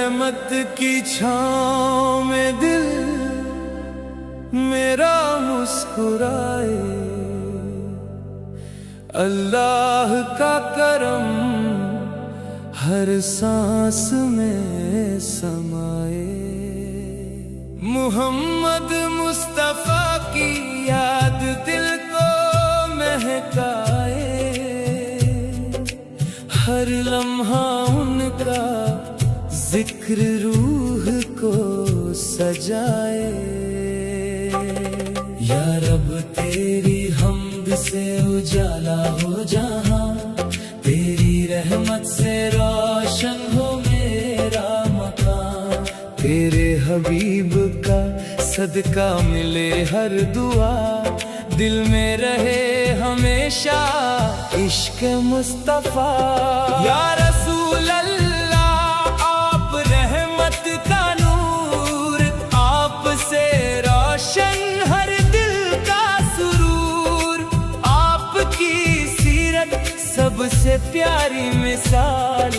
रहमत की छाँव में दिल मेरा मुस्कुराए, अल्लाह का करम हर सांस में समाए। मुहम्मद मुस्तफा की याद दिल को महकाए, हर लम्हा उनका जिक्र रूह को सजाए। या रब तेरी हम्द से उजाला हो जहां, तेरी रहमत से रोशन हो मेरा मकान। तेरे हबीब का सदका मिले हर दुआ, दिल में रहे हमेशा इश्क मुस्तफा। या रसूल अल्लाह आप रहमत का नूर, आपसे रोशन हर दिल का सुरूर। आपकी सीरत सबसे प्यारी मिसाल,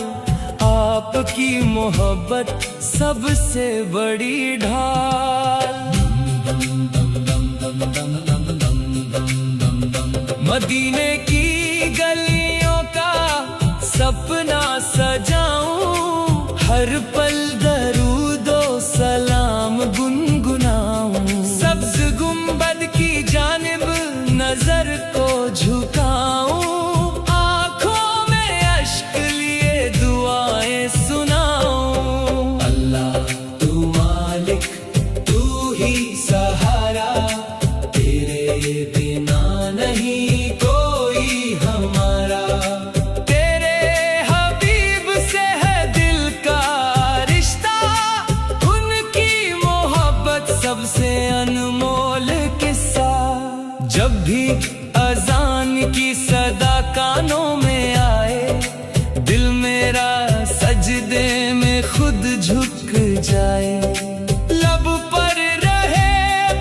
आपकी मोहब्बत सबसे बड़ी ढाल। मदीने की गलियों का सपना सजाऊं, हर पल दरूदो सलाम गुनगुनाऊं। सब्ज गुंबद की जानिब नजर को झुकाऊं, आंखों में अश्क लिए दुआएं सुनाऊं। अल्लाह तू मालिक तू ही सहारा, तेरे बिना नहीं कोई हमारा। तेरे हबीब से है दिल का रिश्ता, उनकी मोहब्बत सबसे अनमोल किस्सा। जब भी अजान की सदा कानों में आए, दिल मेरा सजदे में खुद झुक जाए। लब पर रहे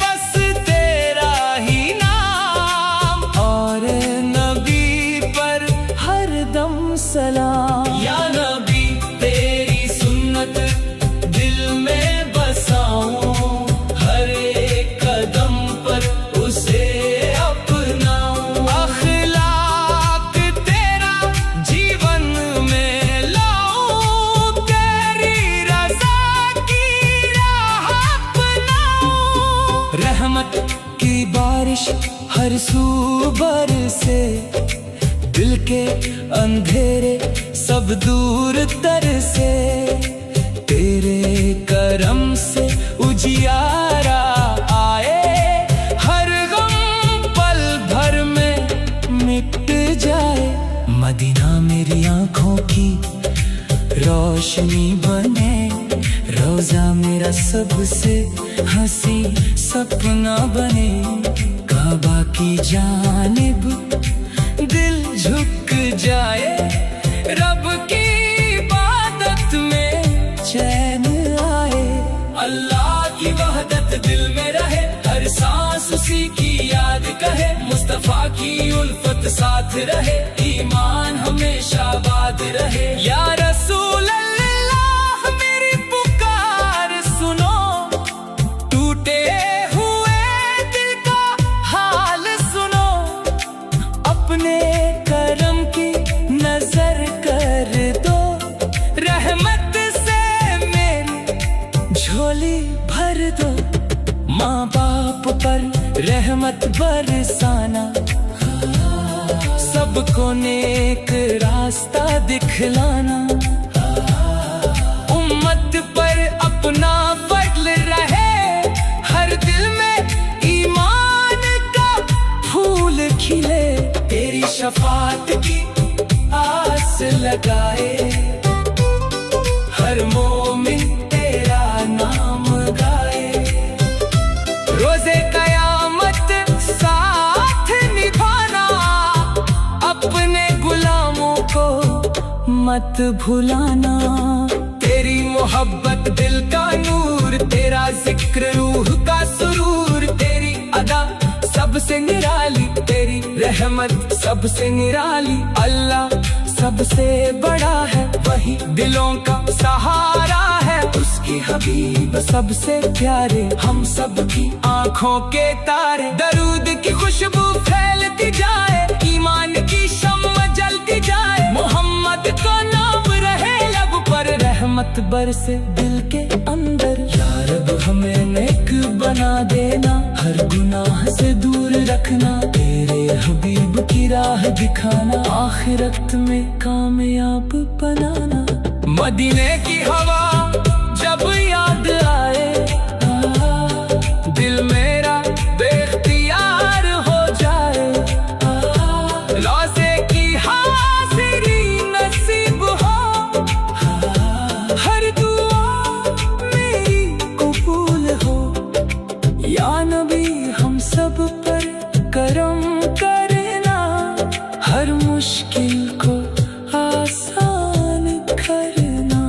बस तेरा ही नाम, और नबी पर हर दम सलाम। या नबी तेरी सुन्नत दिल में बसाऊं, हर एक कदम पर उसे अपनाऊं। अखलाक तेरा जीवन में लाऊं, तेरी रज़ा की राह अपनाऊं। रहमत की बारिश हर सू बरसे, दिल के अंधेरे सब दूर तरसे। तेरे करम से उजियारा आए, हर गम पल भर में मिट जाए। मदीना मेरी आंखों की रोशनी बने, रोजा मेरा सबसे हंसी सपना बने। काबा की जानिब दिल झुक जाए, रब की इबादत में चैन आए। अल्लाह की वहदत दिल में रहे, हर सांस उसी की याद कहे। मुस्तफा की उल्फत साथ रहे, ईमान हमेशा आबाद रहे। या रसूल अल्लाह मेरी पुकार सुनो, टूटे हुए दिल का हाल सुनो। अपने करम की नजर कर दो, रहमत से मेरी झोली भर दो। माँ बाप पर रहमत बरसाना, सबको नेक रास्ता दिखलाना। उम्मत पर अपना फज़्ल रहे, हर दिल में ईमान का फूल खिले। तेरी शफाअत की आस लगाए, हर मोमिन तेरा नाम गाए। रोज़े क़यामत साथ निभाना, अपने गुलामों को मत भुलाना। तेरी मोहब्बत दिल का नूर, तेरा जिक्र रूह का सुरूर। तेरी अदा सबसे निराली, तेरी रहमत सबसे निराली। अल्लाह सबसे बड़ा है, वही दिलों का सहारा है। हबीब सबसे प्यारे, हम सब की आँखों के तारे। दरूद की खुशबू फैलती जाए, ईमान की शम्मा जलती जाए। मोहम्मद का नाम रहे लब पर, रहमत बरसे दिल के अंदर। या रब हमें नेक बना देना, हर गुनाह से दूर रखना। तेरे हबीब की राह दिखाना, आखिरत में कामयाब बनाना। मदीने की हवा जब याद आए, दिल मेरा बेख्तियार हो जाए। रोज़े की हाज़िरी नसीब हो, हर दुआ मेरी कबूल हो। या नबी हम सब पर करम करना, हर मुश्किल को आसान करना।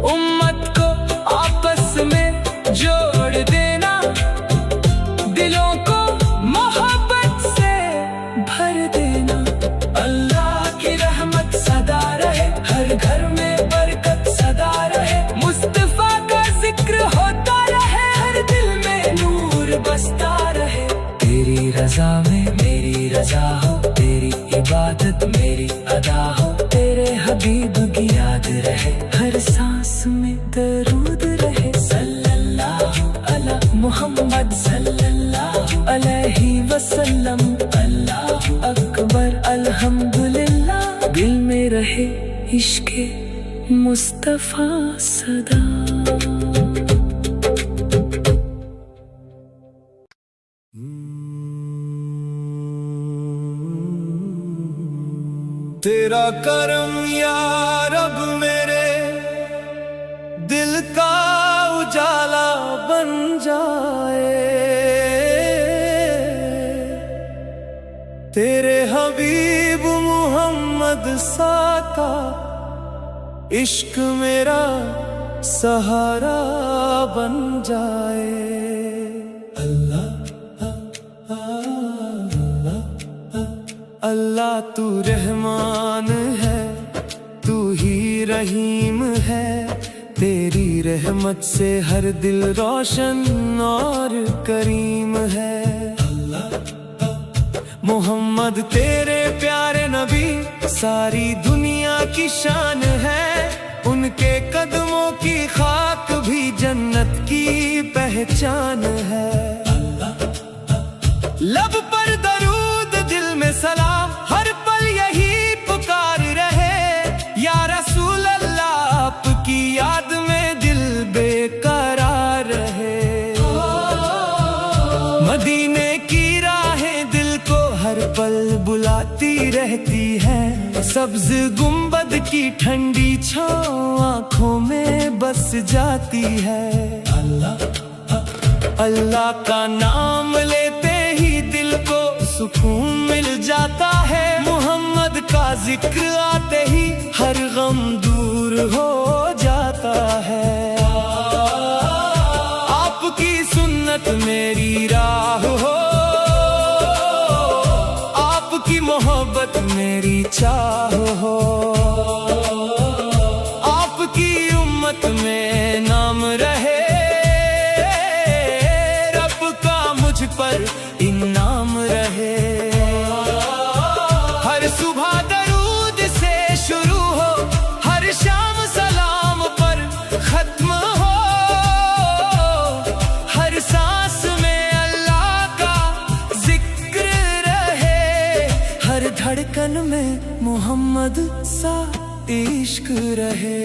उम्मत को आपस में जोड़ देना, दिलों को मोहब्बत से भर देना। अल्लाह की रहमत सदा रहे, हर घर में बरकत सदा रहे। मुस्तफा का जिक्र होता रहे, हर दिल में नूर बसता रहे। तेरी रजा में मेरी रजा हो, तेरी इबादत मेरी अदा हो। तेरे हबीब की याद रहे, हर सांस में दरूद रहे। सल्लल्लाहु अला मुहम्मद सल्लल्लाहु अलैहि वसल्लम। अल्लाहु अकबर अल्हम्दुलिल्लाह, दिल में रहे इश्क़े मुस्तफा सदा। तेरा करम या रब मेरे दिल का उजाला बन जाए। तेरे हबीब मोहम्मद साका इश्क मेरा सहारा बन जाए। अल्लाह अल्लाह तू रहमान है, तू ही रहीम है। तेरी रहमत से हर दिल रोशन और करीम है। मोहम्मद तेरे प्यारे नबी सारी दुनिया की शान है। उनके कदमों की खाक भी जन्नत की पहचान है। लब पर दरूद दिल में सलाम, हर पल यही पुकार रहे। या रसूल अल्लाह आपकी याद में दिल बेकरार रहे। मदीने की राहें दिल को हर पल बुलाती रहती हैं। सब्ज गुंबद की ठंडी छाँव आँखों में बस जाती है। अल्लाह का नाम लेते ही दिल को सुकून मिल जाता है। मोहम्मद का जिक्र आते ही हर गम दूर हो जाता है। आपकी सुन्नत मेरी राह हो, आपकी मोहब्बत मेरी चाह हो। आपकी उम्मत में नाम रहे, रब का मुझ पर इनाम रहे। हर सुबह दरूद से शुरू हो, हर शाम सलाम पर खत्म हो। हर सांस में अल्लाह का जिक्र रहे, हर धड़कन में मोहम्मद सा इश्क रहे।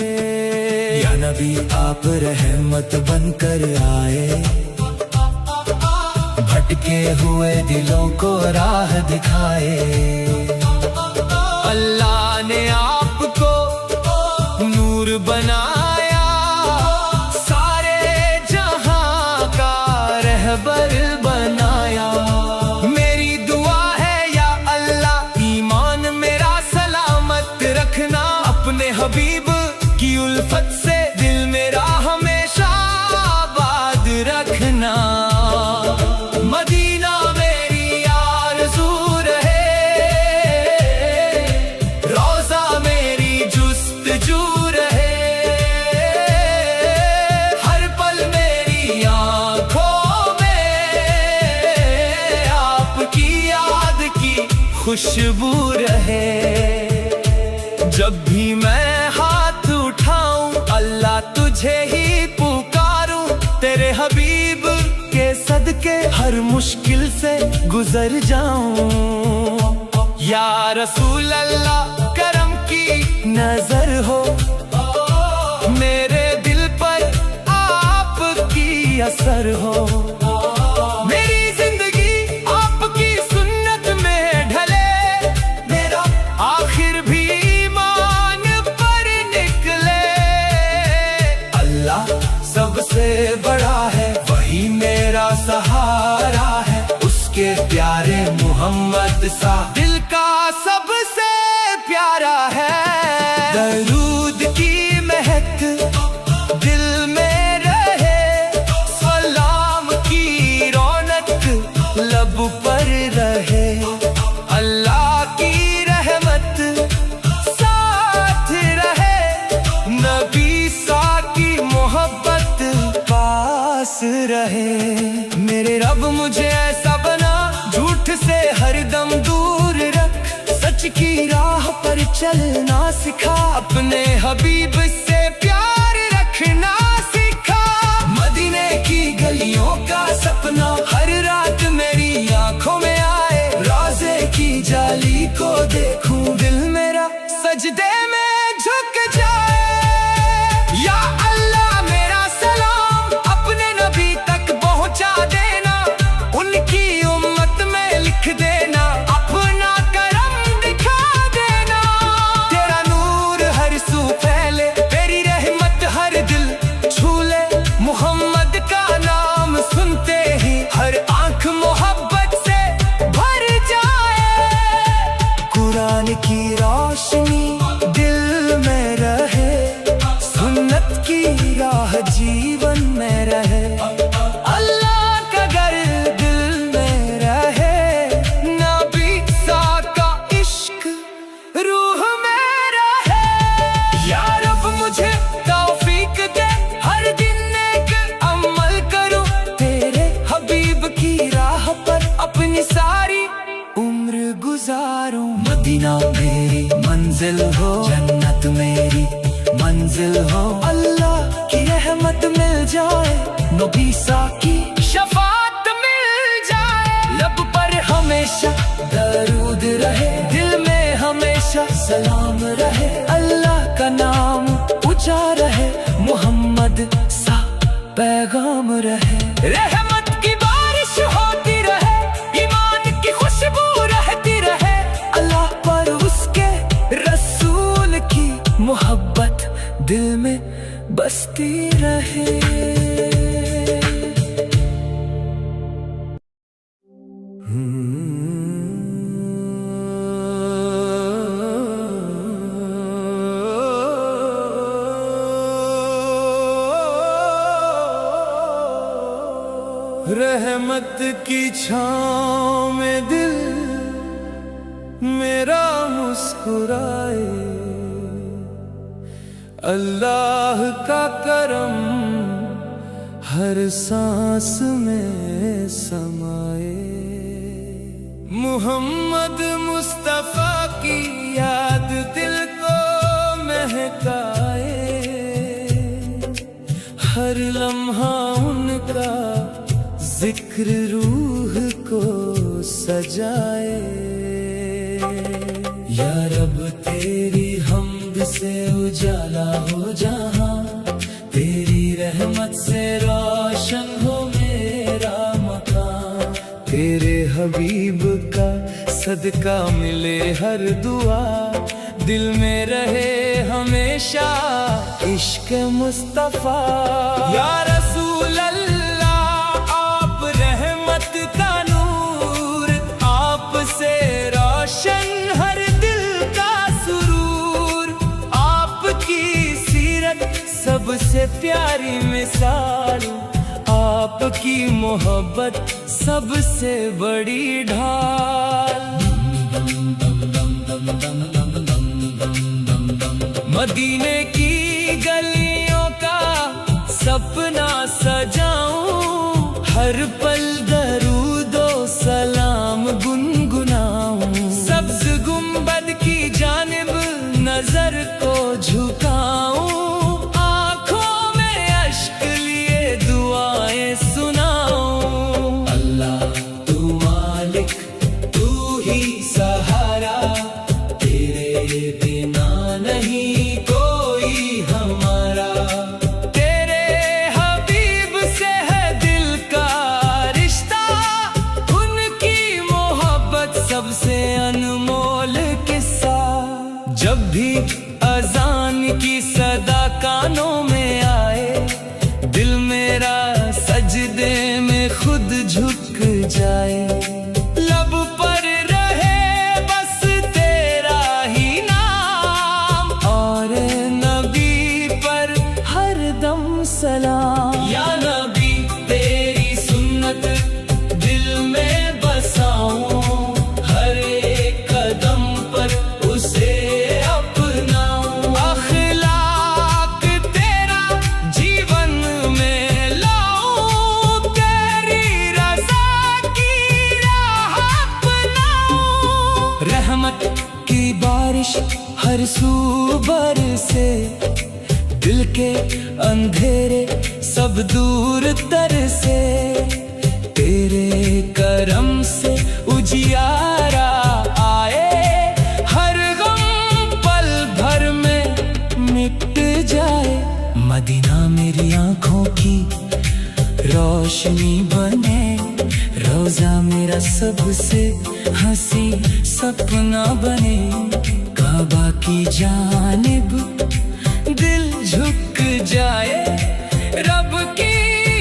या नबी आप रहमत बनकर आए, भटके हुए दिलों को राह दिखाए। अल्लाह ने आपको नूर बनाया, सारे जहां का रहबर बनाया। मेरी दुआ है या अल्लाह ईमान मेरा सलामत रखना। अपने हबीब की उल्फत से दिल मेरा हमेशा आबाद रखना। मदीना मेरी आरज़ू रहे, रोज़ा मेरी जुस्तजू रहे। खुशबू रहे। जब भी मैं हाथ उठाऊं अल्लाह तुझे ही पुकारूं, तेरे हबीब के सदके हर मुश्किल से गुजर जाऊं। या रसूल अल्लाह करम की नजर हो, मेरे दिल पर आपकी असर हो। मेरी जिंदगी आपकी सुन्नत में ढले, मेरा आखिर भी ईमान पर निकले। अल्लाह सबसे बड़ा है, वही मेरा सहारा है, उसके प्यारे मोहम्मद सा दिल का सबसे प्यारा है। दरूद की महक दिल में रहे, सलाम की रौनक लब पर रहे। अल्लाह की रहमत साथ रहे, नबी सा की मोहब्बत पास रहे। मेरे रब मुझे ऐसा बना, झूठ से हरदम दूर रख, सच की राह पर चलना सिखा, अपने हबीब से प्यार रखना सिखा। मदीने की गलियों का सपना हर रात मेरी आंखों में आए, राज़े की जाली को देखूं दिल मेरा सजदे में झुक जाए। या अल्लाह मेरा सलाम अपने नबी तक पहुंचा देना, उनकी उम्मत में लिख देना, अपना करम दिखा देना। तेरा नूर हर सू फैले, तेरी रहमत हर दिल छू ले, मोहम्मद का नाम सुनते ही हर आंख मोहब्बत से भर जाए। कुरान की रोशनी दिल में रहे, सुन्नत की राह जीवन में रहे। अल्लाह का घर दिल में रहे, नबी सा का इश्क रूह में रहे। या रब मुझे तौफीक दे, हर दिन नेक अमल करूं, तेरे हबीब की राह पर अपनी सारी उम्र गुजारूं। मदीना मेरी मंजिल हो, जन्नत मेरी मंजिल हो, अल्लाह की रहमत मिल जाए, नबी सा की शफात मिल जाए। लब पर हमेशा दरूद रहे, दिल में हमेशा सलाम रहे। अल्लाह का नाम ऊंचा रहे, मोहम्मद सा पैगाम रहे। रहमत की बारिश होती रहे, ईमान की खुशबू रहती रहे, अल्लाह पर उसके रसूल की मोहब्बत दिल में बसती रहे। रहमत की छाँव में दिल मेरा मुस्कुराए, अल्लाह का करम हर सांस में समाए। मुहम्मद मुस्तफा की याद दिल को महकाए, हर लम्हा उनका जिक्र रूह को सजाए। या रब तेरी हमद से उजाला हो जहां, तेरी रहमत से रोशन हो मेरा मकान। तेरे हबीब का सदका मिले हर दुआ, दिल में रहे हमेशा इश्क मुस्तफा। या रसूल अल्लाह आप रहमत का नूर, आपसे रोशन हर दिल का सुरूर। आपकी सीरत सबसे प्यारी मिसाल, आपकी मोहब्बत सबसे बड़ी ढाल। मदीने की गलियों का सपना सजाऊं, हर पल दरूदो सलाम गुनगुनाऊं। सब हर सू बरसे, दिल के अंधेरे सब दूर तर से, तेरे करम से उजियारा आए, हर गम पल भर में मिट जाए। मदीना मेरी आंखों की रोशनी बने, रोजा मेरा सबसे हंसी सपना बने। काबा की जानिब दिल झुक जाए, रब की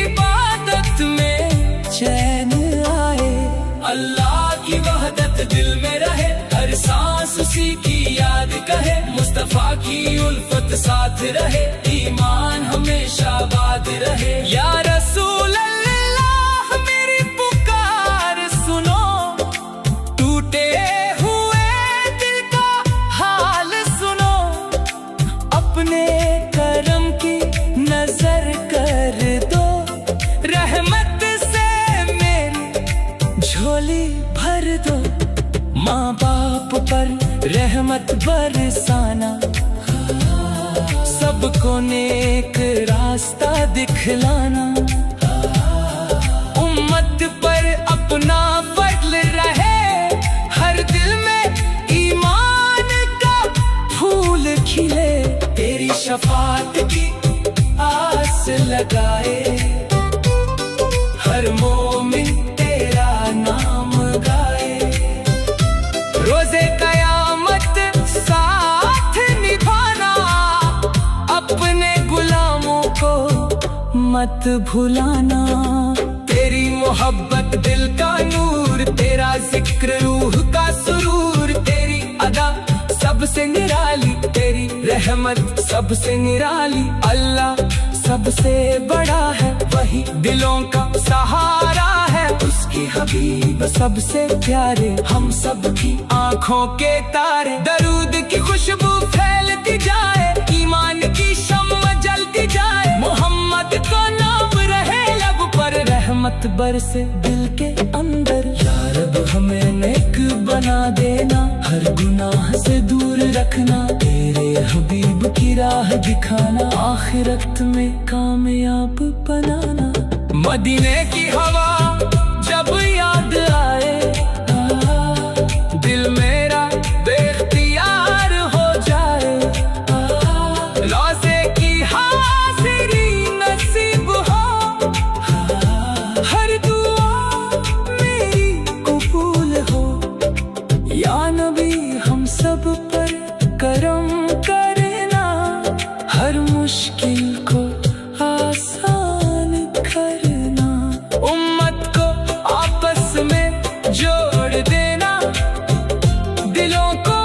इबादत में चैन आए। अल्लाह की वहदत दिल में रहे, हर सांस उसी की याद कहे। मुस्तफा की उल्फत साथ रहे, ईमान हमेशा आबाद रहे। या रसूल अल्लाह मेरी पुकार सुनो, टूटे हुए दिल का हाल सुनो। अपने करम की नजर कर दो, रहमत से मेरी झोली भर दो। माँ बाप पर रहमत बरसाना, सबको नेक रास्ता दिखलाना। उम्मत पर अपना फजल रहे, हर दिल में ईमान का फूल खिले। तेरी शफाअत की आस लगाए, हर मोमिन तेरा नाम गाए। रोजे कयामत साथ निभाना, अपने गुलामों को मत भुलाना। तेरी मोहब्बत दिल का नूर, तेरा जिक्र रूह का सुरूर। तेरी अदा सबसे निराली, तेरी रहमत सबसे निराली। अल्लाह सबसे बड़ा है, वही दिलों का सहारा है। उसके हबीब सबसे प्यारे, हम सब की आंखों के तारे। दरूद की खुशबू फैलती जाए, ईमान की शम्मा जलती जाए। मोहम्मद का नाम रहे लब पर, रहमत बरसे दिल के अंदर। या रब हमें नेक बना देना, हर गुनाह से दूर रखना। तेरे हबीब की राह दिखाना, आखिरत में कामयाब बनाना। मदीने की हवा जब याद आए, दिल मेरा बेख्तियार हो जाए। रोज़े की हाज़िरी नसीब हो, हर दुआ मेरी कबूल हो। या नबी हम सब पर करम करना, हर मुश्किल को आसान करना। उम्मत को आपस में जोड़ देना, दिलों को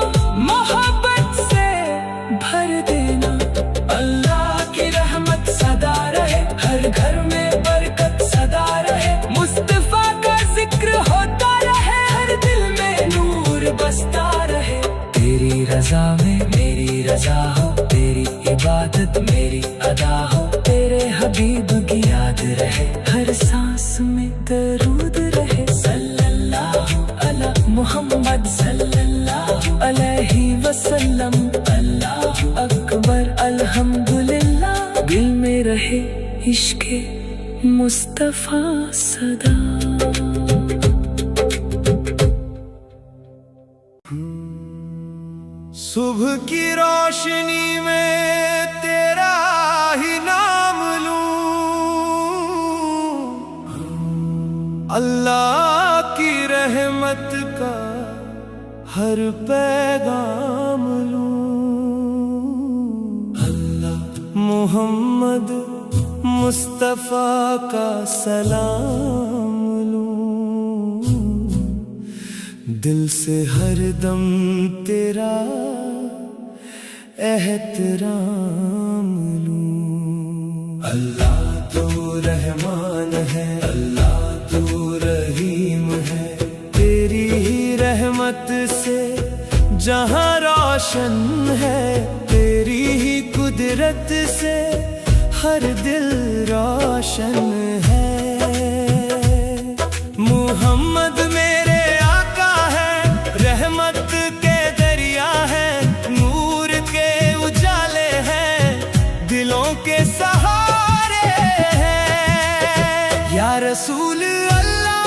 मोहब्बत से भर देना। अल्लाह की रहमत सदा रहे, हर घर में बरकत सदा रहे। मुस्तफा का जिक्र होता रहे, हर दिल में नूर बसता रहे। तेरी रजा में मेरी रजा हो, तेरी इबादत मेरी अदा हो। तेरे हबीब की याद रहे, हर सांस में दरूद रहे। सल्लल्लाहु अला मुहम्मद सल्लल्लाहु अलैहि वसल्लम। अल्लाहु अकबर अल्हम्दुलिल्लाह, दिल में रहे इश्क़े मुस्तफा सदा। सुबह की रोशनी में तेरा ही नाम लूं, अल्लाह की रहमत का हर पैगाम लूं। अल्लाह मोहम्मद मुस्तफा का सलाम लूं, दिल से हर दम तेरा एहतराम लूं। अल्लाह तो रहमान है, अल्लाह तो रहीम है। तेरी ही रहमत से जहां रोशन है, तेरी ही कुदरत से हर दिल रोशन है। मुहम्मद मेरे आका है, रहमत के दरिया है। नूर रसूल अल्लाह,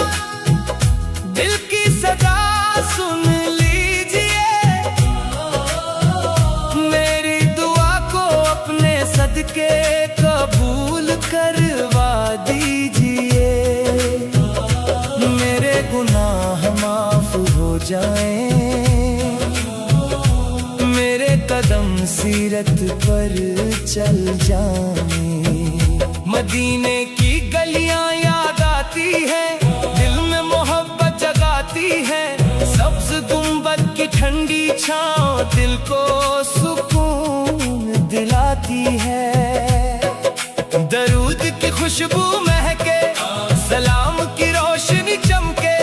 दिल की सदा सुन लीजिए, मेरी दुआ को अपने सदके कबूल करवा दीजिए। मेरे गुनाह माफ हो जाएं, मेरे कदम सीरत पर चल जाएं। मदीने की गलियां याद आती है, दिल में मोहब्बत जगाती है। सब्ज गुंबद की ठंडी छांव दिल को सुकून दिलाती है। दरूद की खुशबू महके, सलाम की रोशनी चमके,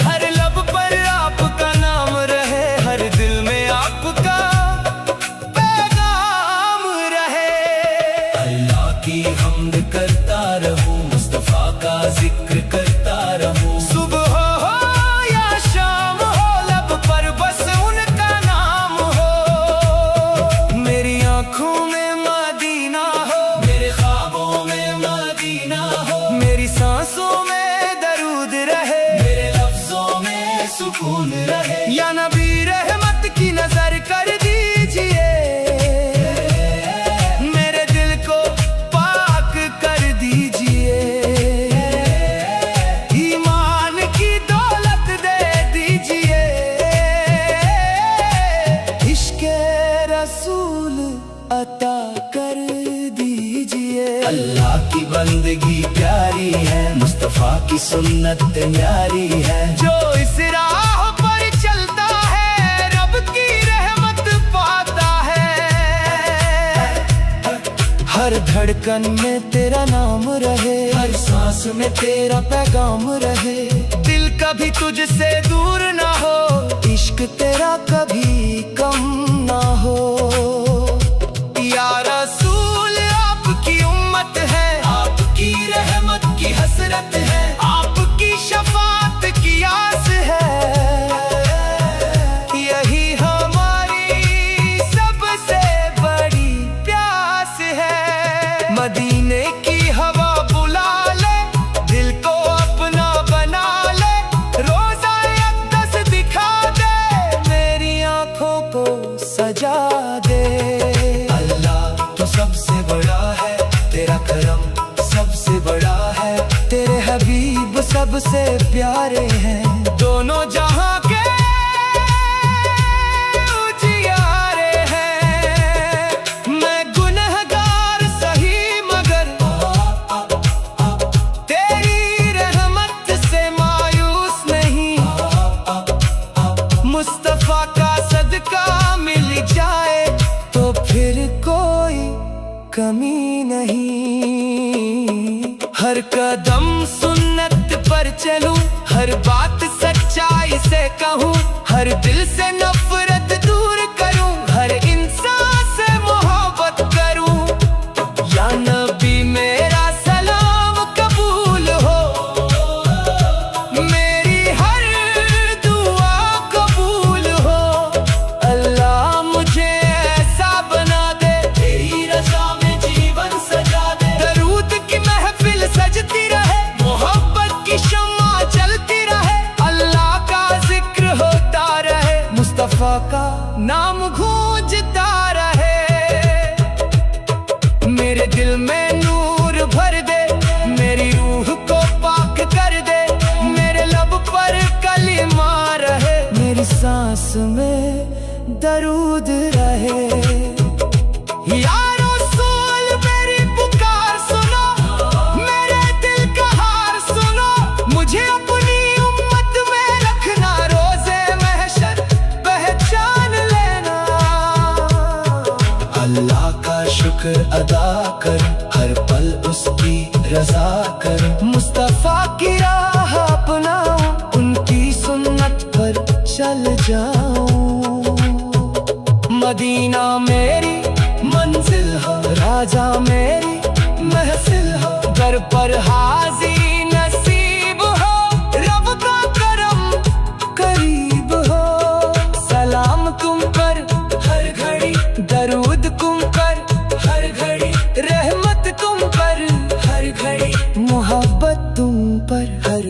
हर लब पर आपका नाम रहे, हर दिल में आपका पैगाम रहे। अल्लाह की हम्द करता रहूं, मुस्तफा का जिक्र करता रहूं। सुबह हो या शाम हो, लब पर बस उनका नाम हो। मेरी आंखों में मदीना हो, मेरे ख्वाबों में मदीना हो। मेरी सांसों में दरूद रहे, मेरे लफ्जों में सुकून रहे। या नबी रहमत की नजर कर दीजिए, मेरे दिल को पाक कर दीजिए। ईमान की दौलत दे दीजिए, इश्क़े रसूल अता कर दीजिए। अल्लाह की बंदगी प्यारी है, मुस्तफा की सुन्नत न्यारी है। जो इस राह पर चलता है, रब की रहमत पाता है। हर धड़कन में तेरा नाम रहे, हर सांस में तेरा पैगाम रहे। दिल कभी तुझसे दूर ना हो, इश्क तेरा कभी कम ना हो। या रसूल आपकी उम्मत है, आपकी रहमत की हसरत है, आपकी शफाअत की आस है। यही हमारी सबसे बड़ी प्यास है। मदीने की हवा बुला ले, दिल को अपना बना ले। रोज़ा अक़दस दिखा दे, मेरी आंखों को सजा दे। अल्लाह तो सबसे बड़ा है, तेरा करम सबसे बड़ा है। तेरे हबीब सबसे प्यारे हैं, दोनों जहां के उजियारे हैं। मैं गुनहगार सही मगर तेरी रहमत से मायूस नहीं। मुस्तफा का सदका मिल जाए तो फिर कोई कमी नहीं। हर कदम सुन्नत पर चलूं, हर बात सच्चाई से कहूं, हर दिल से नफरत दूर करूं, हर इंसान से मोहब्बत करूं। या नबी मेरा सलाम कबूल हो, मेरी हर दुआ कबूल हो। अल्लाह मुझे ऐसा बना दे, तेरी रज़ा में जीवन सजा दे। दरूद की महफिल सजती रहे, मोहब्बत की शम्मा जलती रहे। अल्लाह का जिक्र होता रहे, मुस्तफा का नाम गूंजता रहे। मेरे दिल में नूर भर दे, मेरी रूह को पाक कर दे। मेरे लब पर कलिमा रहे, मेरी सांस में दरूद रहे। या रसूल मेरी पुकार सुनो, मेरे दिल का हार सुनो। मुझे अपनी उम्मत में रखना, रोज़े महशर पहचान लेना। अल्लाह का शुक्र अदा कर, हर पल उसकी रजा कर। मुस्तफा की राह अपनाऊं, उनकी सुन्नत पर चल जाऊं। मदीना मेरी मंजिल हो, राजा मेरी महफिल हो। दर पर हाज़ी नसीब हो, रब का करम करीब हो। सलाम तुम पर हर घड़ी, दरूद तुम पर हर घड़ी। रहमत तुम पर हर घड़ी, मोहब्बत तुम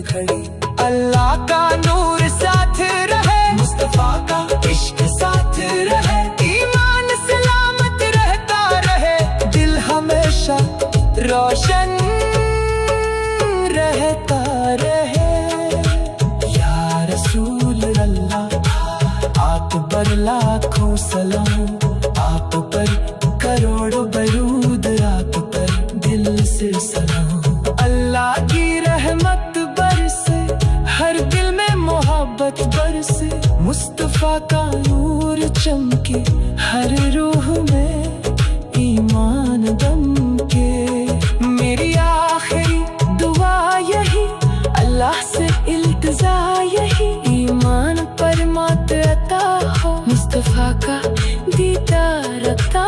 हर घड़ी। अल्लाह का नूर साथ रहे, मुस्तफा का इश्क साथ रहे, ईमान सलामत रहता रहे, दिल हमेशा रोशन रहता रहे। या रसूल अल्लाह आप पर लाखों सलाम, आप पर करोड़ों दरूद, आप पर दिल से सलाम। अल्लाह की रहमत बरसे, हर दिल में मोहब्बत बरसे, मुस्तफा का नूर चमके, हर रूह में ईमान दमके। मेरी आखिरी दुआ यही, अल्लाह से इल्तिजा यही, ईमान पर मौत अता हो, मुस्तफा का दीदार अता।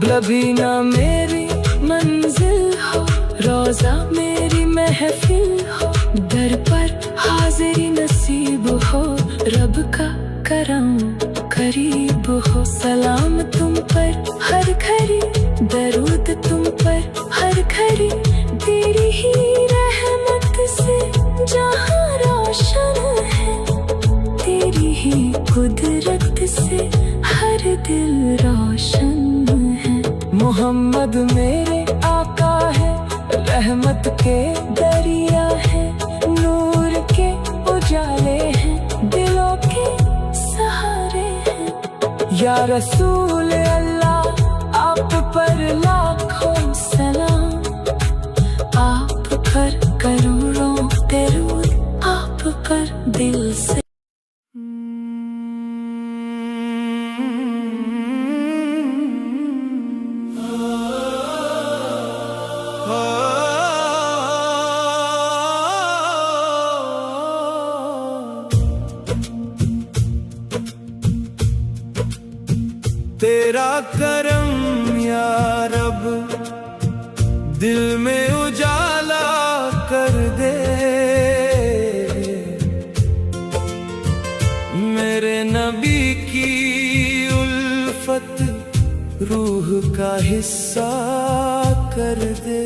लबीना मेरी मंजिल हो, रोजा मेरी महफिल हो, दर पर हाजिरी नसीब हो, रब का करम करीब हो। सलाम तुम पर हर घड़ी, दरूद तुम पर हर घड़ी, तेरी ही रहमत से जहां रोशन है, तेरी ही कुदरत से हर दिल रोशन है। मोहम्मद मेरे आका है, रहमत के दरिया है, नूर के उजाले हैं, दिलों के सहारे हैं। या रसूल अल्लाह आप पर लाखों सलाम, आप पर करोड़ों दरूद, आप पर दिल से। तेरा करम या रब दिल में उजाला कर दे, मेरे नबी की उल्फत रूह का हिस्सा कर दे।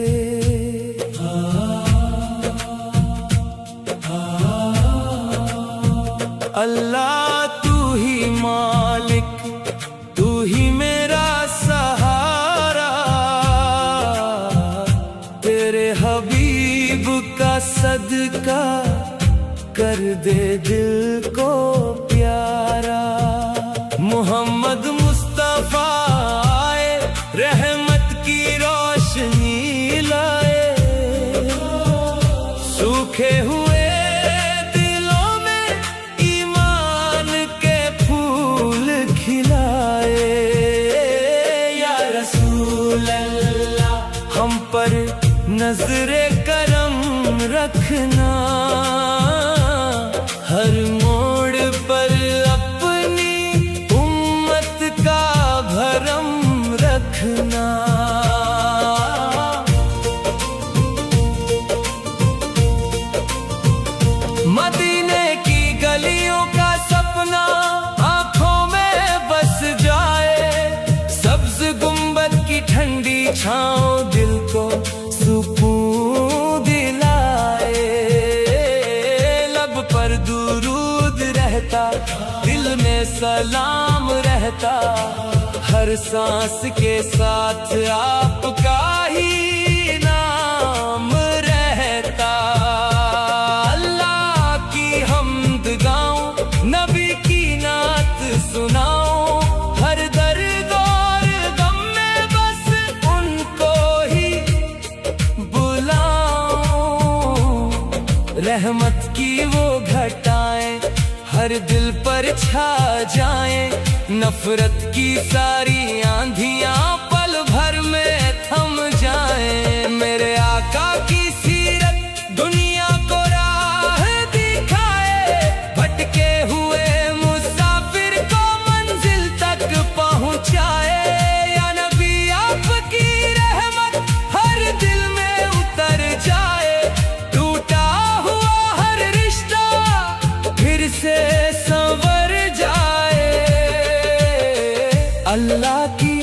अल्लाह तू ही मालिक, तू ही मेरा सहारा, तेरे हबीब का सदका कर दे दिल को प्यारा। मोहम्मद मुस्तफा आए, रहमत की रोशनी लाए, सूखे हुए पर नजरे करम रखना, हर मोड़ पर अपनी उम्मत का भरम रखना। मदीने की गलियों का सपना आंखों में बस जाए, सब्ज गुंबद की ठंडी छाँव दिल को सुकून दिलाए। लब पर दुरूद रहता, दिल में सलाम रहता, हर सांस के साथ आपका ही नाम रहता। अल्लाह की हम्द गाऊं, नबी की नात सुनाऊं, हर दर्द और गम में बस उनको ही बुलाऊं। रहमत की वो घटाएं हर दिल पर छा जाएं, नफरत की सारी आंधियां पल भर में थम जाएं। मेरे आका की सीरत दुनिया को राह दिखाए, भटके हुए मुसाफिर को मंजिल तक पहुंचाए। या नबी आपकी रहमत हर दिल में उतर जाए, टूटा हुआ हर रिश्ता फिर से संवर जाए। अल्लाह की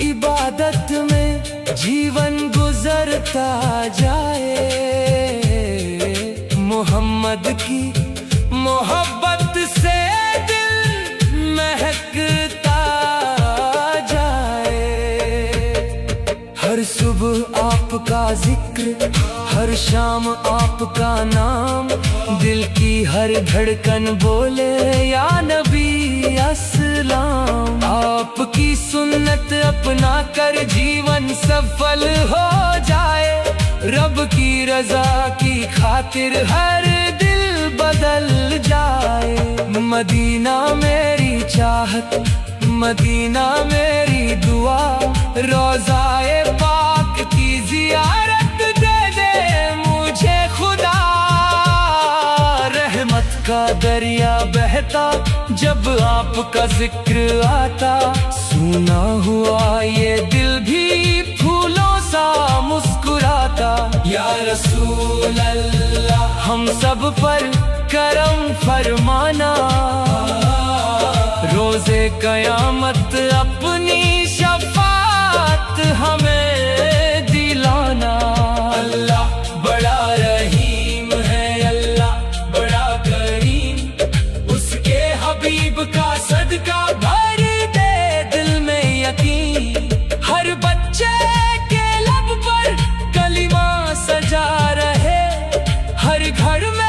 इबादत में जीवन गुजरता जाए। मोहम्मद की मोहब्बत से दिल महकता जाए। हर सुबह आपका जिक्र, हर शाम आपका नाम, दिल की हर धड़कन बोले या नबी अस्सलाम। आपकी सुन्नत अपना कर जीवन सफल हो जाए, रब की रजा की खातिर हर दिल बदल जाए। मदीना मेरी चाहत, मदीना मेरी दुआ, रोज़ाए पाक की जियारत दे दे मुझे खुदा। रहमत का दरिया बहता जब आपका जिक्र आता, सुना हुआ ये दिल भी फूलों सा मुस्कुराता। या रसूल अल्लाह हम सब पर करम फरमाना, रोज़े क़यामत अपनी शफ़ाअत हमें दिलाना। अल्लाह बड़ा रहीम है, अल्लाह बड़ा करीम, उसके हबीब का सदका भर दे दिल में यकीन। हर बच्चे के लब पर कलिमा सजा रहे, हर घर में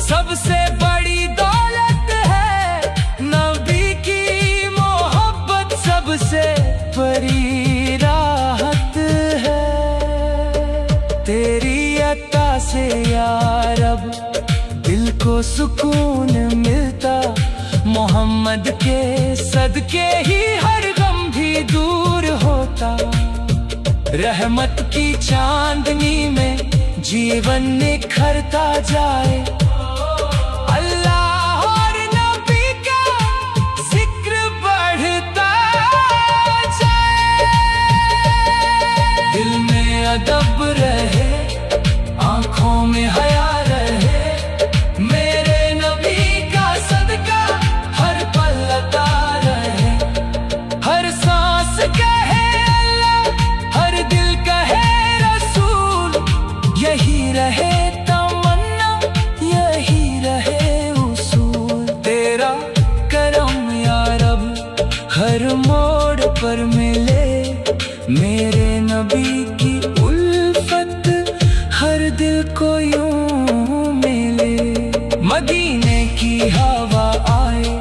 सबसे बड़ी दौलत है, नबी की मोहब्बत सबसे बड़ी राहत है। तेरी अता से या रब दिल को सुकून मिलता, मोहम्मद के सदके ही हर गम भी दूर होता। रहमत की चांदनी में जीवन निखरता जाए, अल्लाह और नबी का जिक्र बढ़ता जाए। दिल में अदब रहे, आंखों में हया रहे, मेरे नबी का सदका हर पल अता रहे। हर सांस कहे अल्लाह, हर दिल कहे रसूल, यही रहे तमन्ना, यही रहे उसूल। तेरा करम या रब हर मोड़ पर मिले, मेरे नबी की उल्फत हर दिल को यूं मिले। मदीने की हवा आए,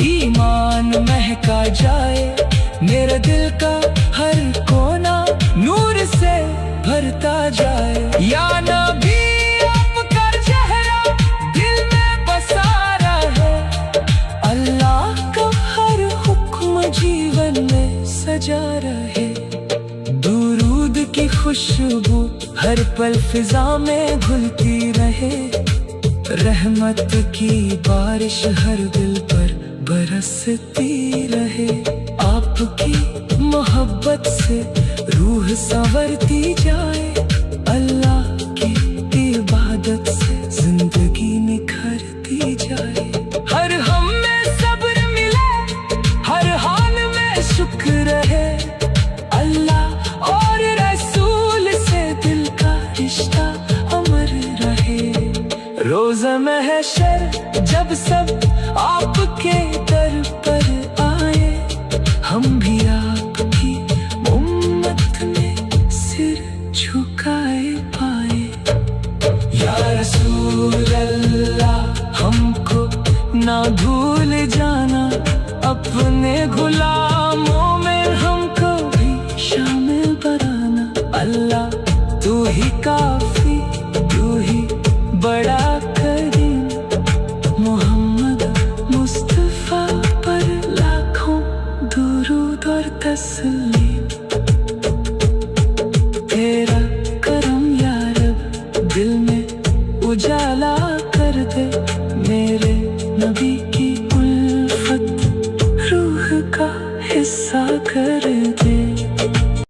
ईमान महका जाए, मेरे दिल का हर कोना नूर से भरता जाए। या नबी आपका चेहरा दिल में बसा रहे, अल्लाह का हर हुक्म जीवन में सजा रहे। दुरूद की खुशबू हर पल फिजा में घुलती रहे, रहमत की बारिश हर दिल पर बरसती रहे। आपकी मोहब्बत से रूह संवरती जाए, अल्लाह की इबादत से जिंदगी निखरती जाए। हर हम में सब्र मिले, हर हाल में शुक्र रहे, अल्लाह और रसूल से दिल का रिश्ता अमर रहे। रोज़ महशर जब सब आपके दर पर आए, हम भी आपकी उम्मत में सिर झुकाए पाए। या रसूल अल्लाह हमको ना भूल जाना, अपने गुलामों में हमको भी शामिल बनाना। अल्लाह तू ही काफी, तू ही बड़ा करीम, मोहम्मद मुस्तफा पर लाखों दुरूद और तस्लीम। तेरा करम या रब दिल में उजाला कर दे, मेरे नबी की उल्फत रूह का हिस्सा कर दे।